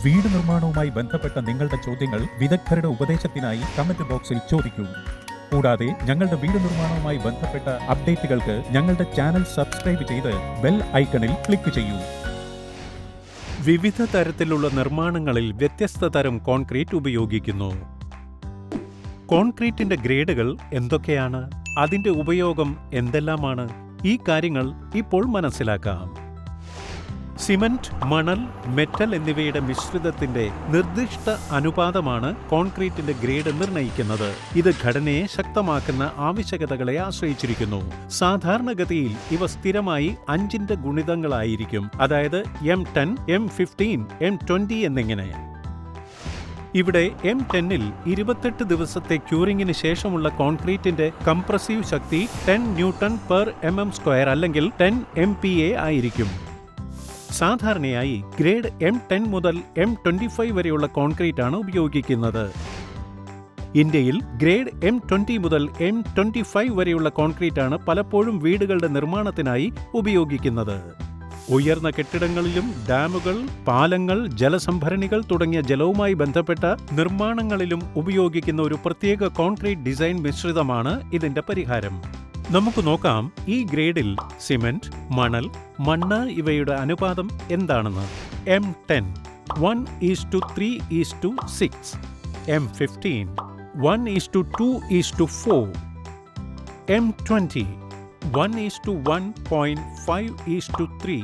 വീട് നിർമ്മാണവുമായി ബന്ധപ്പെട്ട നിങ്ങളുടെ ചോദ്യങ്ങൾ വിദഗ്ധരുടെ ഉപദേശത്തിനായി കമന്റ് ബോക്സിൽ ചോദിക്കൂ. കൂടാതെ ഞങ്ങളുടെ വീട് നിർമ്മാണവുമായി ബന്ധപ്പെട്ട അപ്ഡേറ്റുകൾക്ക് ഞങ്ങളുടെ ചാനൽ സബ്സ്ക്രൈബ് ചെയ്ത് ബെൽ ഐക്കണിൽ ക്ലിക്ക് ചെയ്യൂ. വിവിധ തരത്തിലുള്ള നിർമ്മാണങ്ങളിൽ വ്യത്യസ്ത തരം കോൺക്രീറ്റ് ഉപയോഗിക്കുന്നു. കോൺക്രീറ്റിന്റെ ഗ്രേഡുകൾ എന്തൊക്കെയാണ്? അതിന്റെ ഉപയോഗം എന്തെല്ലാമാണ്? ഈ കാര്യങ്ങൾ ഇപ്പോൾ മനസ്സിലാക്കാം. സിമന്റ്, മണൽ, മെറ്റൽ എന്നിവയുടെ മിശ്രിതത്തിന്റെ നിർദ്ദിഷ്ട അനുപാതമാണ് കോൺക്രീറ്റിന്റെ ഗ്രേഡ് നിർണ്ണയിക്കുന്നത്. ഇത് ഘടനയെ ശക്തമാക്കുന്ന ആവശ്യകതകളെ ആശ്രയിച്ചിരിക്കുന്നു. സാധാരണഗതിയിൽ ഇവ സ്ഥിരമായി 5ന്റെ ഗുണിതങ്ങളായിരിക്കും, അതായത് M10, M15, M20 എന്നിങ്ങനെ. ഇവിടെ M10ൽ 28 ദിവസത്തെ ക്യൂറിംഗിന് ശേഷമുള്ള കോൺക്രീറ്റിന്റെ കംപ്രസീവ് ശക്തി 10 Nm/mm² അല്ലെങ്കിൽ 10 MPa ആയിരിക്കും. സാധാരണയായി ഗ്രേഡ് M10 മുതൽ M25 വരെയുള്ള കോൺക്രീറ്റ് ആണ് ഉപയോഗിക്കുന്നത്. ഇന്ത്യയിൽ ഗ്രേഡ് M20 മുതൽ M25 വരെയുള്ള കോൺക്രീറ്റ് ആണ് പലപ്പോഴും വീടുകളുടെ നിർമ്മാണത്തിനായി ഉപയോഗിക്കുന്നത്. ഉയർന്ന കെട്ടിടങ്ങളിലും ഡാമുകൾ, പാലങ്ങൾ, ജലസംഭരണികൾ തുടങ്ങിയ ജലവുമായി ബന്ധപ്പെട്ട നിർമ്മാണങ്ങളിലും ഉപയോഗിക്കുന്ന ഒരു പ്രത്യേക കോൺക്രീറ്റ് ഡിസൈൻ മിശ്രിതമാണ് ഇതിന്റെ പരിഹാരം. നമുക്ക് നോക്കാം ഈ ഗ്രേഡിൽ സിമന്റ്, മണൽ, മണ്ണ് ഇവയുടെ അനുപാതം എന്താണെന്ന്. M10 1:3:6, M15 1:2:4, M20 1:1.5:3,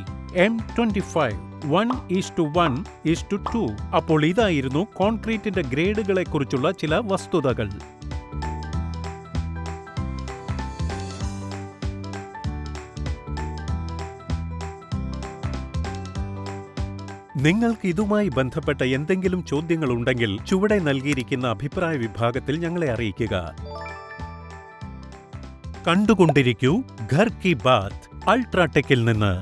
M25 1:1:2. അപ്പോൾ ഇതായിരുന്നു കോൺക്രീറ്റിന്റെ ഗ്രേഡുകളെ കുറിച്ചുള്ള ചില വസ്തുതകൾ. നിങ്ങൾക്ക് ഇതുമായി ബന്ധപ്പെട്ട എന്തെങ്കിലും ചോദ്യങ്ങളുണ്ടെങ്കിൽ ചുവടെ നൽകിയിരിക്കുന്ന അഭിപ്രായ വിഭാഗത്തിൽ ഞങ്ങളെ അറിയിക്കുക. കണ്ടുകൊണ്ടിരിക്കൂ ഘർ കി ബാത്ത് അൾട്രാടെക്കിൽ നിന്ന്.